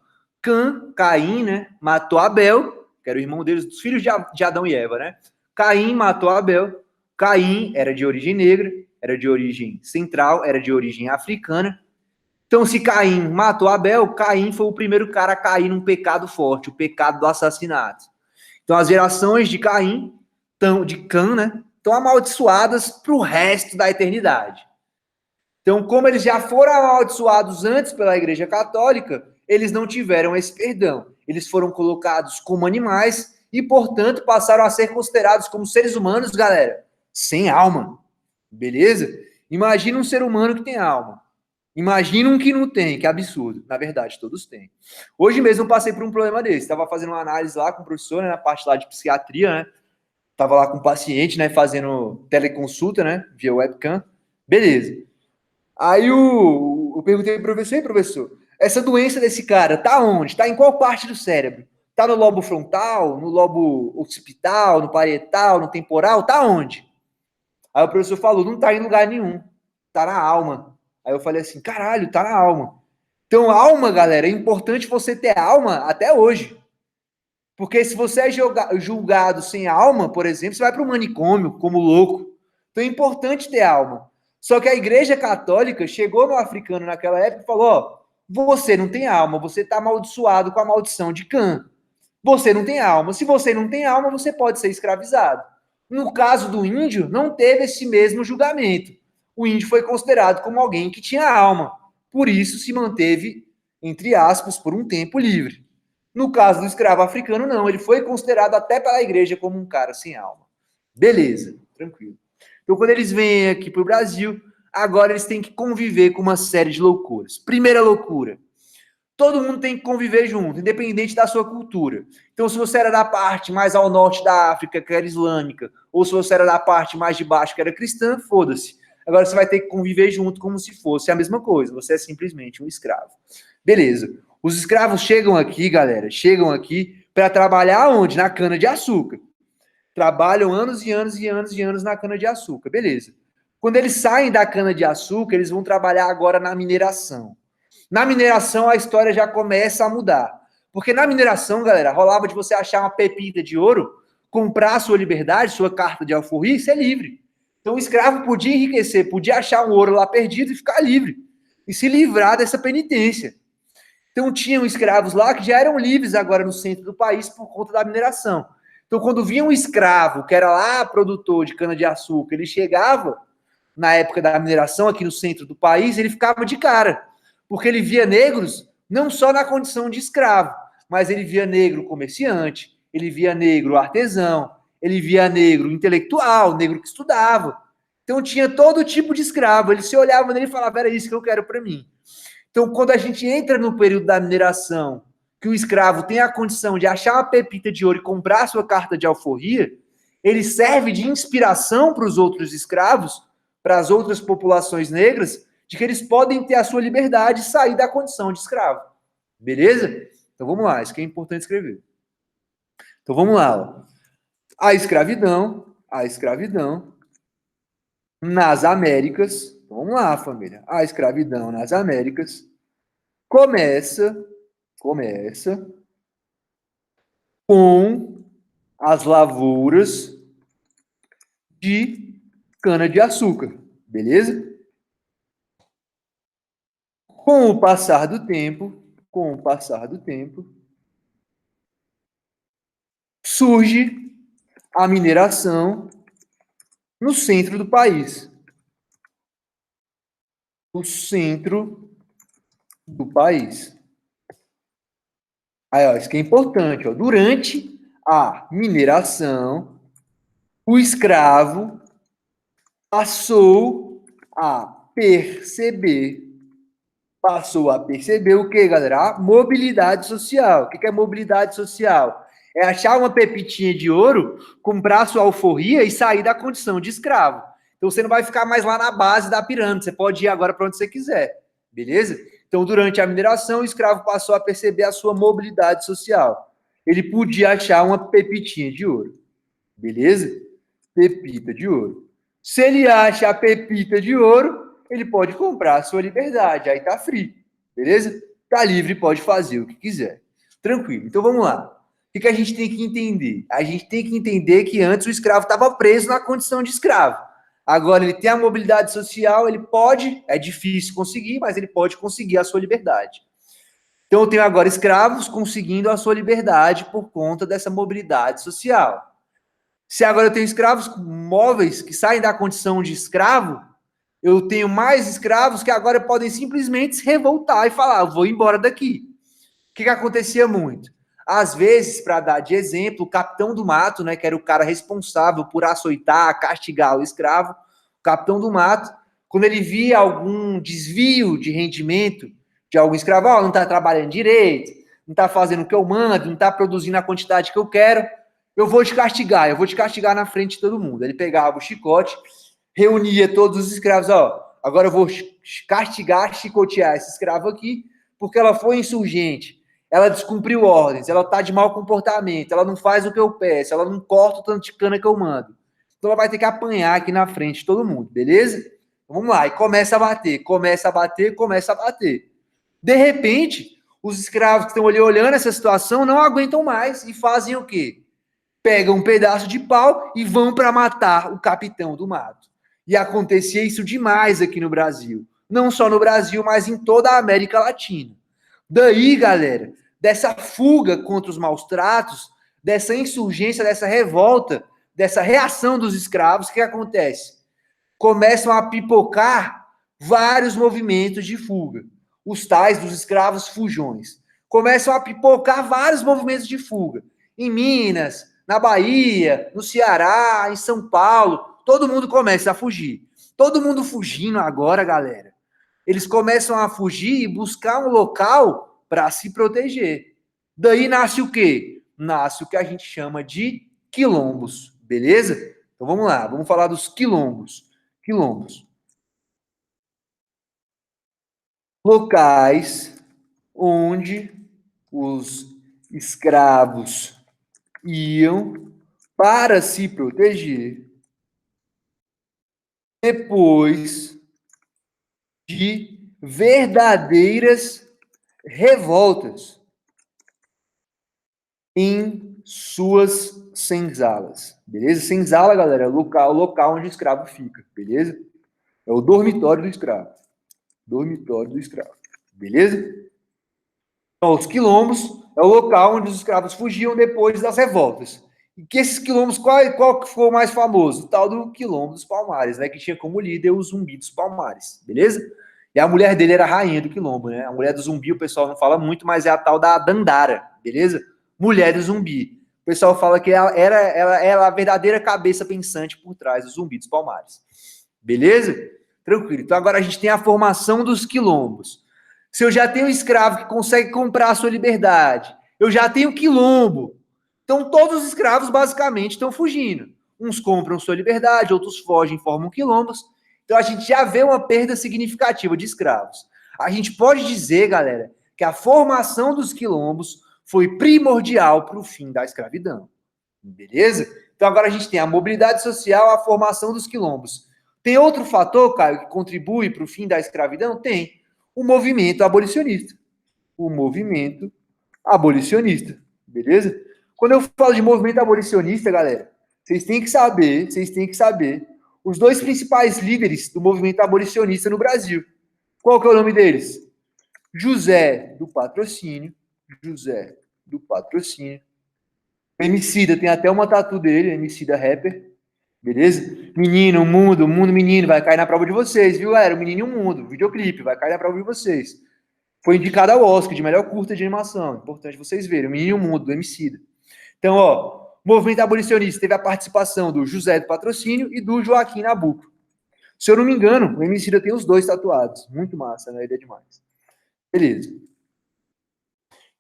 Caim, né, matou Abel, que era o irmão deles, dos filhos de Adão e Eva, né? Caim matou Abel. Caim era de origem negra, era de origem central, era de origem africana. Então, se Caim matou Abel, Caim foi o primeiro cara a cair num pecado forte, o pecado do assassinato. Então, as gerações de Caim, de Cã, né, estão amaldiçoadas para o resto da eternidade. Então, como eles já foram amaldiçoados antes pela Igreja Católica, eles não tiveram esse perdão. Eles foram colocados como animais e, portanto, passaram a ser considerados como seres humanos, galera, sem alma. Beleza? Imagina um ser humano que tem alma. Imagina um que não tem, que absurdo. Na verdade, todos têm. Hoje mesmo eu passei por um problema desse. Estava fazendo uma análise lá com o professor, né, na parte lá de psiquiatria, né? Estava lá com o paciente, né, fazendo teleconsulta, né, via webcam. Beleza. Aí eu perguntei pro professor, professor, essa doença desse cara tá onde? Tá em qual parte do cérebro? Tá no lobo frontal, no lobo occipital, no parietal, no temporal? Tá onde? Aí o professor falou, não tá em lugar nenhum. Tá na alma. Aí eu falei assim, caralho, tá na alma. Então, alma, galera, é importante você ter alma até hoje. Porque se você é julgado sem alma, por exemplo, você vai para o manicômio como louco. Então é importante ter alma. Só que a Igreja Católica chegou no africano naquela época e falou: ó, você não tem alma, você está amaldiçoado com a maldição de Cã. Você não tem alma. Se você não tem alma, você pode ser escravizado. No caso do índio, não teve esse mesmo julgamento. O índio foi considerado como alguém que tinha alma. Por isso se manteve, entre aspas, por um tempo livre. No caso do escravo africano, não. Ele foi considerado até pela igreja como um cara sem alma. Beleza, tranquilo. Então, quando eles vêm aqui para o Brasil, agora eles têm que conviver com uma série de loucuras. Primeira loucura: todo mundo tem que conviver junto, independente da sua cultura. Então, se você era da parte mais ao norte da África, que era islâmica, ou se você era da parte mais de baixo, que era cristã, foda-se. Agora você vai ter que conviver junto como se fosse a mesma coisa. Você é simplesmente um escravo. Beleza. Os escravos chegam aqui, galera, chegam aqui para trabalhar onde? Na cana-de-açúcar. Trabalham anos e anos e anos e anos na cana-de-açúcar. Beleza. Quando eles saem da cana-de-açúcar, eles vão trabalhar agora na mineração. Na mineração, a história já começa a mudar. Porque na mineração, galera, rolava de você achar uma pepita de ouro, comprar a sua liberdade, sua carta de alforria e ser livre. Então o escravo podia enriquecer, podia achar um ouro lá perdido e ficar livre. E se livrar dessa penitência. Então tinham escravos lá que já eram livres agora no centro do país por conta da mineração. Então quando vinha um escravo, que era lá produtor de cana-de-açúcar, ele chegava na época da mineração aqui no centro do país, ele ficava de cara. Porque ele via negros não só na condição de escravo, mas ele via negro comerciante, ele via negro artesão, ele via negro intelectual, negro que estudava. Então tinha todo tipo de escravo. Ele se olhava nele e falava, era isso que eu quero para mim. Então, quando a gente entra no período da mineração, que o escravo tem a condição de achar uma pepita de ouro e comprar a sua carta de alforria, ele serve de inspiração para os outros escravos, para as outras populações negras, de que eles podem ter a sua liberdade e sair da condição de escravo. Beleza? Então vamos lá, isso que é importante escrever. Então vamos lá. Ó. A escravidão nas Américas, então, vamos lá, família. A escravidão nas Américas começa com as lavouras de cana-de-açúcar, beleza? Com o passar do tempo, surge a mineração no centro do país. No centro do país. Aí, ó, isso que é importante. Ó. Durante a mineração, o escravo passou a perceber passou a perceber o que, galera? A mobilidade social. O que é mobilidade social? É achar uma pepitinha de ouro, comprar sua alforria e sair da condição de escravo. Então você não vai ficar mais lá na base da pirâmide, você pode ir agora para onde você quiser, beleza? Então, durante a mineração, o escravo passou a perceber a sua mobilidade social. Ele podia achar uma pepitinha de ouro, beleza? Pepita de ouro. Se ele acha a pepita de ouro, ele pode comprar a sua liberdade, aí tá free, beleza? Tá livre, pode fazer o que quiser. Tranquilo. Então vamos lá. O que a gente tem que entender? A gente tem que entender que antes o escravo estava preso na condição de escravo. Agora ele tem a mobilidade social, ele pode, é difícil conseguir, mas ele pode conseguir a sua liberdade. Então eu tenho agora escravos conseguindo a sua liberdade por conta dessa mobilidade social. Se agora eu tenho escravos móveis que saem da condição de escravo, eu tenho mais escravos que agora podem simplesmente se revoltar e falar, vou embora daqui. O que acontecia muito? Às vezes, para dar de exemplo, o capitão do mato, né, que era o cara responsável por açoitar, castigar o escravo, o capitão do mato, quando ele via algum desvio de rendimento de algum escravo, não está trabalhando direito, não está fazendo o que eu mando, não está produzindo a quantidade que eu quero, eu vou te castigar na frente de todo mundo. Ele pegava o chicote, reunia todos os escravos, agora eu vou castigar, chicotear esse escravo aqui, porque ela foi insurgente, ela descumpriu ordens, ela está de mau comportamento, ela não faz o que eu peço, ela não corta o tanto de cana que eu mando. Então ela vai ter que apanhar aqui na frente de todo mundo, beleza? Então, vamos lá, e começa a bater. De repente, os escravos que estão ali olhando essa situação não aguentam mais e fazem o quê? Pegam um pedaço de pau e vão para matar o capitão do mato. E acontecia isso demais aqui no Brasil. Não só no Brasil, mas em toda a América Latina. Daí, galera, dessa fuga contra os maus tratos, dessa insurgência, dessa revolta, dessa reação dos escravos, o que acontece? Começam a pipocar vários movimentos de fuga. Os tais dos escravos fujões. Começam a pipocar vários movimentos de fuga. Em Minas, na Bahia, no Ceará, em São Paulo, todo mundo começa a fugir. Todo mundo fugindo agora, galera. Eles começam a fugir e buscar um local para se proteger. Daí nasce o quê? Nasce o que a gente chama de quilombos, beleza? Então vamos lá, vamos falar dos quilombos. Quilombos. Locais onde os escravos iam para se proteger depois de verdadeiras revoltas em suas senzalas, beleza? Senzala, galera, é o local onde o escravo fica, beleza? É o dormitório do escravo. Dormitório do escravo, beleza? Então, os quilombos é o local onde os escravos fugiam depois das revoltas. E que esses quilombos, qual que foi o mais famoso? O tal do Quilombo dos Palmares, né? Que tinha como líder o Zumbi dos Palmares, beleza? E a mulher dele era a rainha do Quilombo, né? A mulher do Zumbi, o pessoal não fala muito, mas é a tal da Dandara, beleza? Mulher do Zumbi. O pessoal fala que ela era a verdadeira cabeça pensante por trás do Zumbi dos Palmares. Beleza? Tranquilo. Então agora a gente tem a formação dos quilombos. Se eu já tenho um escravo que consegue comprar a sua liberdade, eu já tenho quilombo. Então todos os escravos basicamente estão fugindo. Uns compram sua liberdade, outros fogem, formam quilombos. Então a gente já vê uma perda significativa de escravos. A gente pode dizer, galera, que a formação dos quilombos foi primordial para o fim da escravidão. Beleza? Então agora a gente tem a mobilidade social, a formação dos quilombos. Tem outro fator, Caio, que contribui para o fim da escravidão? Tem. O movimento abolicionista. O movimento abolicionista. Beleza? Quando eu falo de movimento abolicionista, galera, vocês têm que saber os dois principais líderes do movimento abolicionista no Brasil. Qual que é o nome deles? José do Patrocínio. José do Patrocínio. Emicida, tem até uma tatu dele, Emicida rapper. Beleza? Menino, mundo, menino, vai cair na prova de vocês, viu, galera? O Menino e o Mundo, videoclipe, vai cair na prova de vocês. Foi indicado ao Oscar de melhor curta de animação. Importante vocês verem. O Menino e o Mundo, do Emicida. Então, ó, o movimento abolicionista teve a participação do José do Patrocínio e do Joaquim Nabuco. Se eu não me engano, o Emicida tem os dois tatuados. Muito massa, né? Ele é demais. Beleza.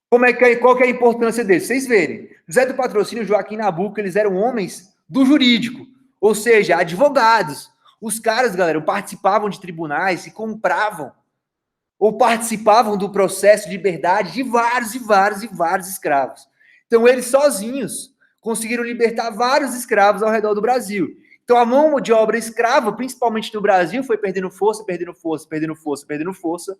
Qual que é a importância deles? Vocês verem. José do Patrocínio e Joaquim Nabuco, eles eram homens do jurídico, ou seja, advogados. Os caras, galera, participavam de tribunais e compravam ou participavam do processo de liberdade de vários e vários e vários escravos. Então, eles sozinhos conseguiram libertar vários escravos ao redor do Brasil. Então, a mão de obra escrava, principalmente no Brasil, foi perdendo força, perdendo força, perdendo força, perdendo força,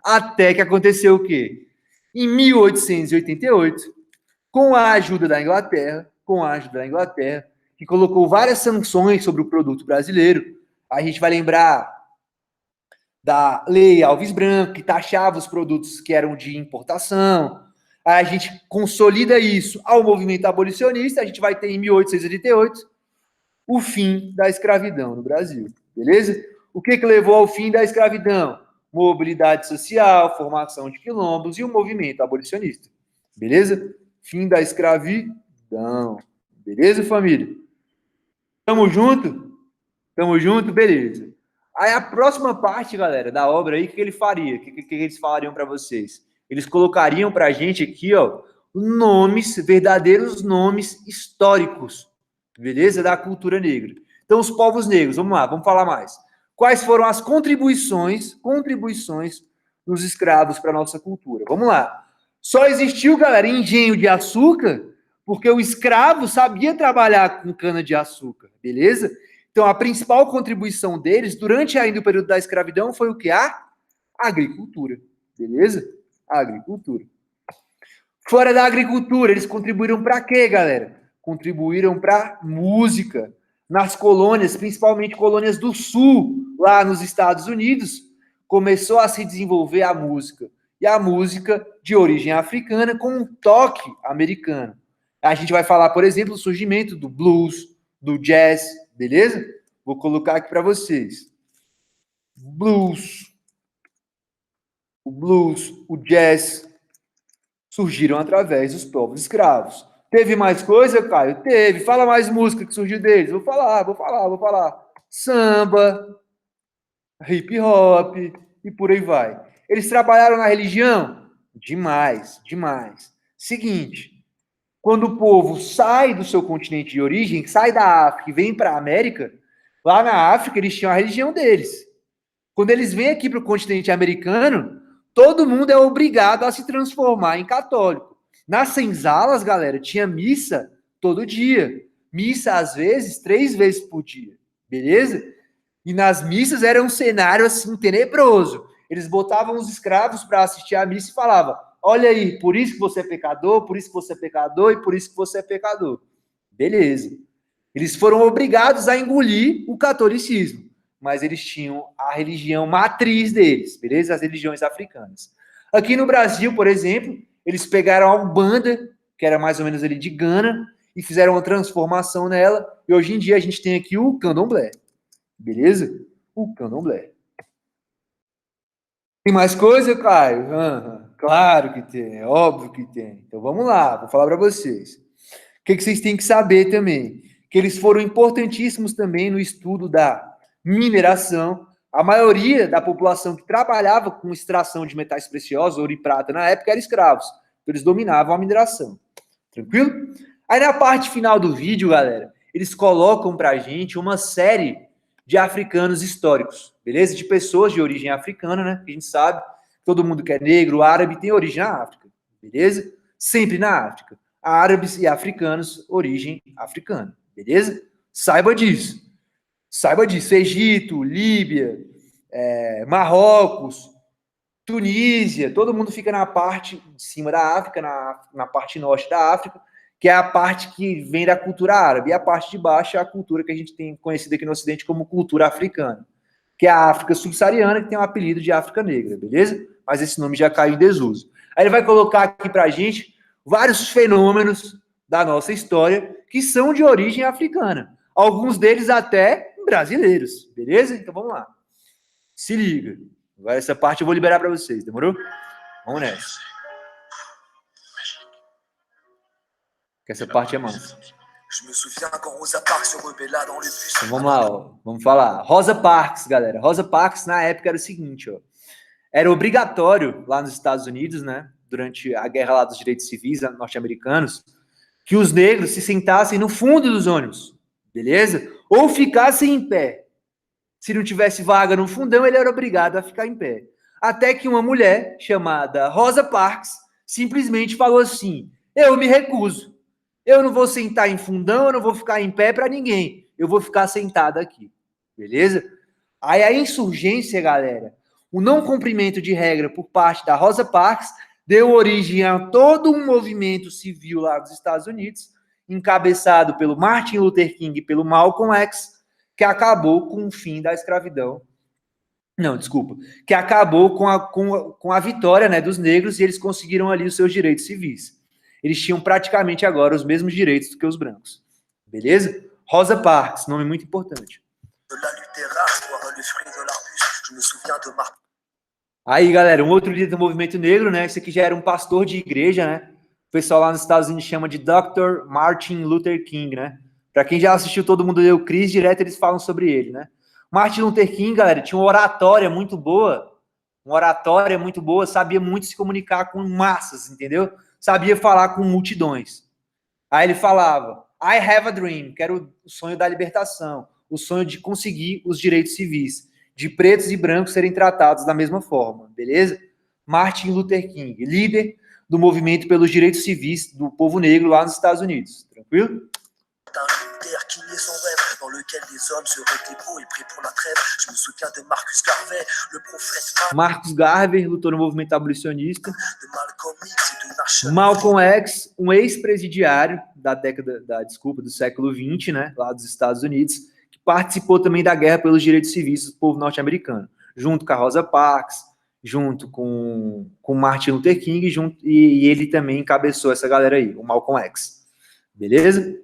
até que aconteceu o quê? Em 1888, com a ajuda da Inglaterra, que colocou várias sanções sobre o produto brasileiro. A gente vai lembrar da Lei Alves Branco, que taxava os produtos que eram de importação. A gente consolida isso ao movimento abolicionista. A gente vai ter em 1888 o fim da escravidão no Brasil. Beleza? O que levou ao fim da escravidão? Mobilidade social, formação de quilombos e o movimento abolicionista. Beleza? Fim da escravidão. Beleza, família? Tamo junto? Tamo junto? Beleza. Aí a próxima parte, galera, da obra aí, o que ele faria? O que eles falariam para vocês? Eles colocariam para a gente aqui, ó, nomes, verdadeiros nomes históricos, beleza? Da cultura negra. Então, os povos negros, vamos lá, vamos falar mais. Quais foram as contribuições dos escravos para a nossa cultura? Vamos lá. Só existiu, galera, engenho de açúcar porque o escravo sabia trabalhar com cana-de-açúcar, beleza? Então, a principal contribuição deles, durante ainda o período da escravidão, foi o que? A agricultura, beleza? A agricultura. Fora da agricultura, eles contribuíram para quê, galera? Contribuíram para música. Nas colônias, principalmente colônias do sul, lá nos Estados Unidos, começou a se desenvolver a música. E a música de origem africana com um toque americano. A gente vai falar, por exemplo, do surgimento do blues, do jazz, beleza? Vou colocar aqui para vocês. O blues, o jazz surgiram através dos povos escravos. Teve mais coisa, Caio? Teve. Fala mais música que surgiu deles. Vou falar. Samba, hip hop e por aí vai. Eles trabalharam na religião? Demais. Seguinte, quando o povo sai do seu continente de origem, sai da África e vem para a América, lá na África eles tinham a religião deles. Quando eles vêm aqui para o continente americano, todo mundo é obrigado a se transformar em católico. Nas senzalas, galera, tinha missa todo dia. Missa, às vezes, 3 vezes por dia. Beleza? E nas missas era um cenário, assim, tenebroso. Eles botavam os escravos para assistir a missa e falavam: olha aí, por isso que você é pecador, por isso que você é pecador e por isso que você é pecador. Beleza. Eles foram obrigados a engolir o catolicismo, mas eles tinham a religião matriz deles, beleza? As religiões africanas. Aqui no Brasil, por exemplo, eles pegaram a Umbanda, que era mais ou menos ali de Gana, e fizeram uma transformação nela, e hoje em dia a gente tem aqui o Candomblé, beleza? O Candomblé. Tem mais coisa, Caio? Claro que tem, óbvio que tem. Então vamos lá, vou falar para vocês. O que vocês têm que saber também? Que eles foram importantíssimos também no estudo da mineração. A maioria da população que trabalhava com extração de metais preciosos, ouro e prata, na época, eram escravos. Então, eles dominavam a mineração. Tranquilo? Aí, na parte final do vídeo, galera, eles colocam pra gente uma série de africanos históricos, beleza? De pessoas de origem africana, né? A gente sabe, todo mundo que é negro, árabe, tem origem na África, beleza? Sempre na África. Árabes e africanos, origem africana, beleza? Saiba disso. Egito, Líbia, Marrocos, Tunísia, todo mundo fica na parte de cima da África, na parte norte da África, que é a parte que vem da cultura árabe, e a parte de baixo é a cultura que a gente tem conhecida aqui no Ocidente como cultura africana, que é a África subsaariana, que tem o apelido de África Negra, beleza? Mas esse nome já caiu em desuso. Aí ele vai colocar aqui pra gente vários fenômenos da nossa história que são de origem africana. Alguns deles até brasileiros, beleza? Então vamos lá. Se liga. Agora essa parte eu vou liberar para vocês, demorou? Vamos nessa. Que essa parte é massa. Então vamos lá, ó. Vamos falar. Rosa Parks, galera. Rosa Parks na época era o seguinte, ó. Era obrigatório lá nos Estados Unidos, né, durante a guerra lá dos direitos civis norte-americanos, que os negros se sentassem no fundo dos ônibus, beleza? Ou ficassem em pé. Se não tivesse vaga no fundão, ele era obrigado a ficar em pé. Até que uma mulher chamada Rosa Parks simplesmente falou assim: eu me recuso. Eu não vou sentar em fundão, eu não vou ficar em pé para ninguém. Eu vou ficar sentada aqui. Beleza? Aí a insurgência, galera, o não cumprimento de regra por parte da Rosa Parks deu origem a todo um movimento civil lá dos Estados Unidos, encabeçado pelo Martin Luther King e pelo Malcolm X, que acabou com o fim da escravidão. Não, desculpa. Que acabou com a vitória, né, dos negros, e eles conseguiram ali os seus direitos civis. Eles tinham praticamente agora os mesmos direitos do que os brancos. Beleza? Rosa Parks, nome muito importante. Aí, galera, um outro líder do movimento negro, né? Esse aqui já era um pastor de igreja, né? O pessoal lá nos Estados Unidos chama de Dr. Martin Luther King, né? Para quem já assistiu Todo Mundo Deu Cris, direto eles falam sobre ele, né? Martin Luther King, galera, tinha uma oratória muito boa, sabia muito se comunicar com massas, entendeu? Sabia falar com multidões. Aí ele falava: I have a dream, quero o sonho da libertação, o sonho de conseguir os direitos civis, de pretos e brancos serem tratados da mesma forma, beleza? Martin Luther King, líder do movimento pelos direitos civis do povo negro lá nos Estados Unidos, tranquilo? Marcus Garvey lutou no movimento abolicionista. Malcolm X, um ex-presidiário da do século XX, né, lá dos Estados Unidos, que participou também da guerra pelos direitos civis do povo norte-americano, junto com a Rosa Parks, junto com Martin Luther King, e ele também encabeçou essa galera aí, o Malcolm X. Beleza?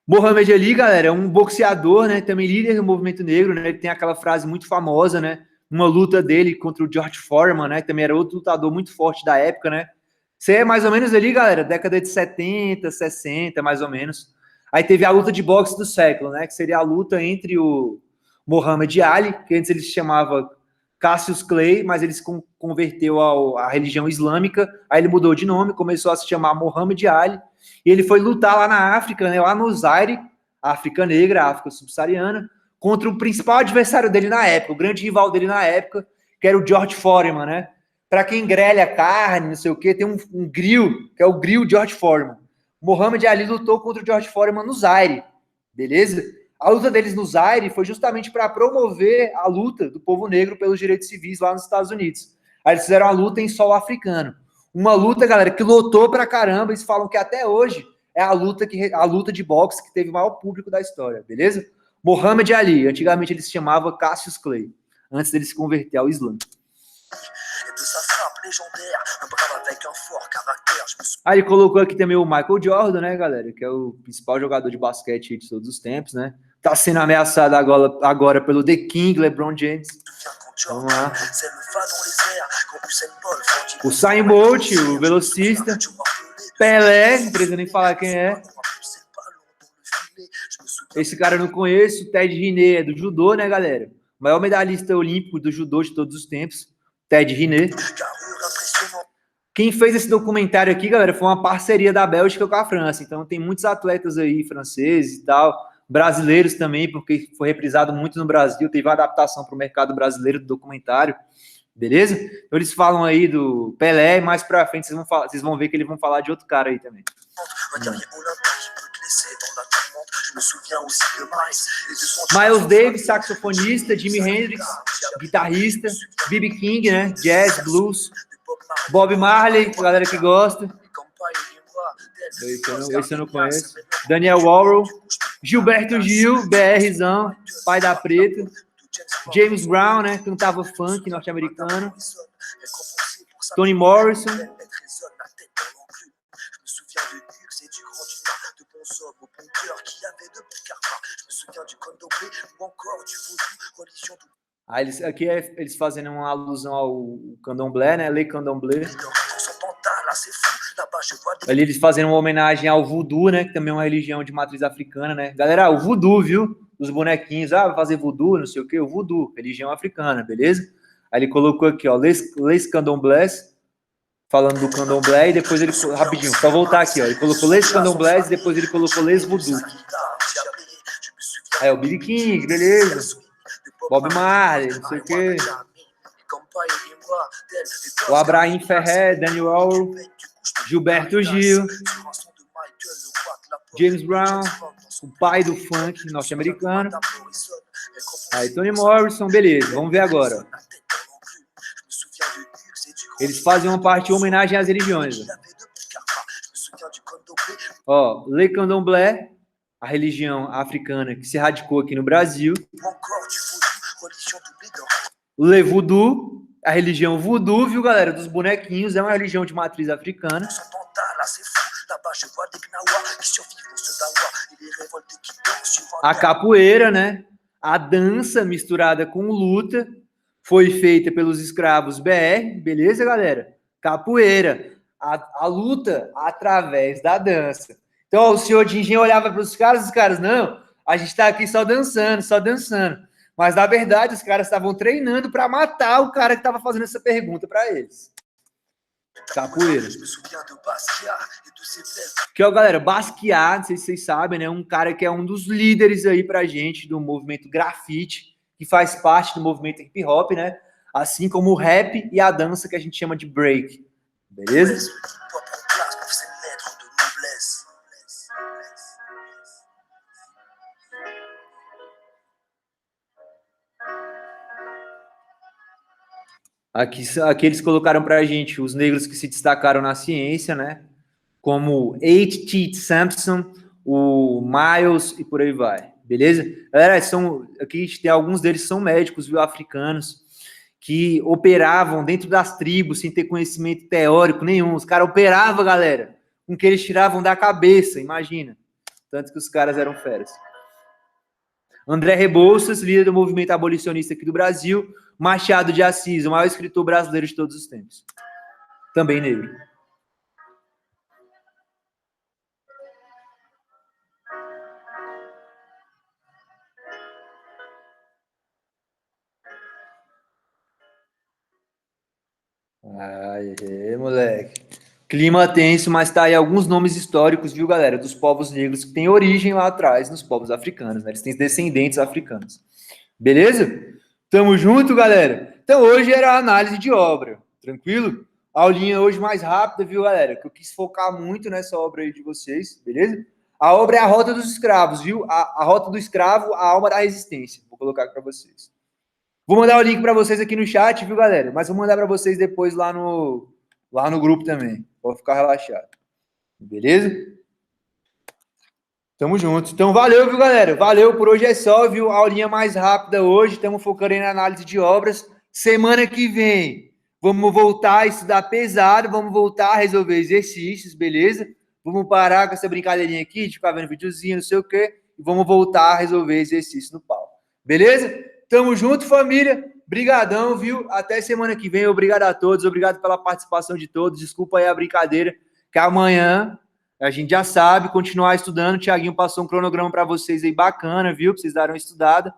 Muhammad Ali, galera, é um boxeador, né? Também líder do movimento negro, né? Ele tem aquela frase muito famosa, né? Uma luta dele contra o George Foreman, né? Também era outro lutador muito forte da época, né? Você é mais ou menos ali, galera, década de 70, 60, mais ou menos. Aí teve a luta de boxe do século, né? Que seria a luta entre o Muhammad Ali, que antes ele se chamava Cassius Clay, mas ele se converteu à religião islâmica. Aí ele mudou de nome, começou a se chamar Muhammad Ali. E ele foi lutar lá na África, né, lá no Zaire, África Negra, África Subsaariana, contra o principal adversário dele na época, o grande rival dele na época, que era o George Foreman, né? Para quem grelha carne, não sei o quê, tem um grill, que é o grill George Foreman. Muhammad Ali lutou contra o George Foreman no Zaire, beleza? A luta deles no Zaire foi justamente para promover a luta do povo negro pelos direitos civis lá nos Estados Unidos. Aí eles fizeram a luta em solo africano. Uma luta, galera, que lotou pra caramba. Eles falam que até hoje é a luta de boxe que teve o maior público da história, beleza? Muhammad Ali, antigamente ele se chamava Cassius Clay, antes dele se converter ao Islã. Aí ele colocou aqui também o Michael Jordan, né, galera? Que é o principal jogador de basquete de todos os tempos, né? Tá sendo ameaçado agora pelo The King, LeBron James. Vamos lá. O Usain Bolt, o velocista. Pelé, não precisa nem falar quem é. Esse cara eu não conheço. Ted Riner é do judô, né, galera? O maior medalhista olímpico do judô de todos os tempos. Ted Riner. Quem fez esse documentário aqui, galera, foi uma parceria da Bélgica com a França. Então tem muitos atletas aí franceses e tal, brasileiros também, porque foi reprisado muito no Brasil, teve uma adaptação para o mercado brasileiro do documentário, beleza? Então eles falam aí do Pelé, e mais pra frente vocês vão ver que eles vão falar de outro cara aí também. Miles Davis, saxofonista, Jimi Hendrix, guitarrista, B.B. King, né, jazz, blues, Bob Marley, a galera que gosta. Esse eu não conheço. Daniel Warhol, Gilberto Gil, BRzão, pai da preta. James Brown, né, cantava funk norte-americano. Toni Morrison. Aí aqui eles fazendo uma alusão ao candomblé, né? Lei candomblé. Ali eles fazendo uma homenagem ao voodoo, né? Que também é uma religião de matriz africana, né? Galera, o voodoo, viu? dos bonequinhos. Ah, vai fazer voodoo, não sei o quê. O voodoo, religião africana, beleza? Aí ele colocou aqui, ó, les candomblés, falando do candomblé, e depois ele, rapidinho, só voltar aqui, ó. Ele colocou les candomblés, e depois ele colocou les voodoo. Aí, o Billy King, beleza. Bob Marley, não sei o quê. O Abraham Ferrer, Daniel Ouro, Gilberto Gil, James Brown, o pai do funk norte-americano. Aí, Toni Morrison, beleza, vamos ver agora. Eles fazem uma parte de homenagem às religiões. Ó, Le Candomblé, a religião africana que se radicou aqui no Brasil. Le Voodoo, a religião voodoo, viu, galera, dos bonequinhos, é uma religião de matriz africana. A capoeira, né? A dança misturada com luta foi feita pelos escravos BR, beleza, galera? Capoeira, a luta através da dança. Então, ó, o senhor de engenho olhava para os caras, não, a gente está aqui só dançando, só dançando. Mas, na verdade, os caras estavam treinando para matar o cara que estava fazendo essa pergunta para eles. Capoeira. Que, ó, galera, Basquiat, não sei se vocês sabem, né? Um cara que é um dos líderes aí pra gente do movimento grafite, que faz parte do movimento hip hop, né? Assim como o rap e a dança que a gente chama de break. Beleza? Aqui eles colocaram pra gente os negros que se destacaram na ciência, né? Como H.T. Sampson, o Miles e por aí vai, beleza? Galera, aqui a gente tem alguns deles são médicos, viu, africanos, que operavam dentro das tribos sem ter conhecimento teórico nenhum. Os caras operavam, galera, com o que eles tiravam da cabeça, imagina. Tanto que os caras eram feras. André Rebouças, líder do movimento abolicionista aqui do Brasil. Machado de Assis, o maior escritor brasileiro de todos os tempos. Também negro. Ai, moleque. Clima tenso, mas tá aí alguns nomes históricos, viu, galera? Dos povos negros que têm origem lá atrás nos povos africanos, né? Eles têm descendentes africanos. Beleza? Tamo junto, galera? Então, hoje era a análise de obra. Tranquilo? Aulinha hoje mais rápida, viu, galera? Que eu quis focar muito nessa obra aí de vocês, beleza? A obra é a Rota dos Escravos, viu? A Rota do Escravo, a Alma da Resistência. Vou colocar aqui para vocês. Vou mandar o link para vocês aqui no chat, viu, galera? Mas vou mandar para vocês depois lá no grupo também. Vou ficar relaxado. Beleza? Tamo junto. Então, valeu, viu, galera? Valeu, por hoje é só, viu? A aulinha mais rápida hoje. Estamos focando aí na análise de obras. Semana que vem, vamos voltar a estudar pesado, vamos voltar a resolver exercícios, beleza? Vamos parar com essa brincadeirinha aqui, de ficar vendo videozinho, não sei o quê, e vamos voltar a resolver exercício no pau. Beleza? Tamo junto, família. Brigadão, viu? Até semana que vem. Obrigado a todos. Obrigado pela participação de todos. Desculpa aí a brincadeira, que amanhã a gente já sabe continuar estudando. O Thiaguinho passou um cronograma para vocês aí bacana, viu? Pra vocês darem uma estudada.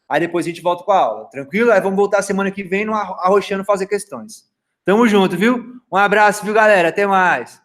Aí depois a gente volta com a aula. Tranquilo? Aí vamos voltar semana que vem no Arrochando fazer questões. Tamo junto, viu? Um abraço, viu, galera? Até mais.